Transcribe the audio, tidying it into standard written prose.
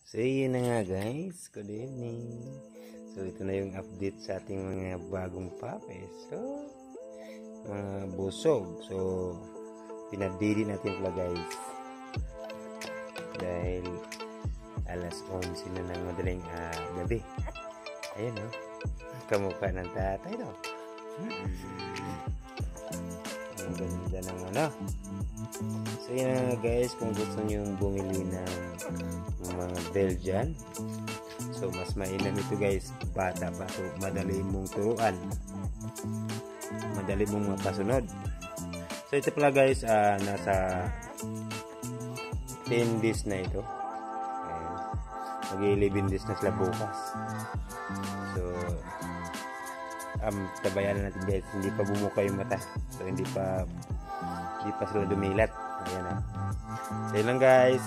So yun na nga guys, good evening. So ito na yung update sa ating mga bagong papes. So mga busog. So pinadili natin pala guys. Dahil alas 11 na ng madaling gabi. Ayun no, kamukha ng tatay no. Ang ganda ng ano. So yun na guys, kung gusto nyo bumili ng mga Belgian, so mas mainam ito guys, bata pa, so madali mong turuan, madali mong mapasunod. So ito pala guys, nasa 10 days na ito. Mag-11 days na sila bukas. So tabayan natin guys, hindi pa bumuka yung mata, so hindi pa sila dumilat. Ayan na. So yun lang guys.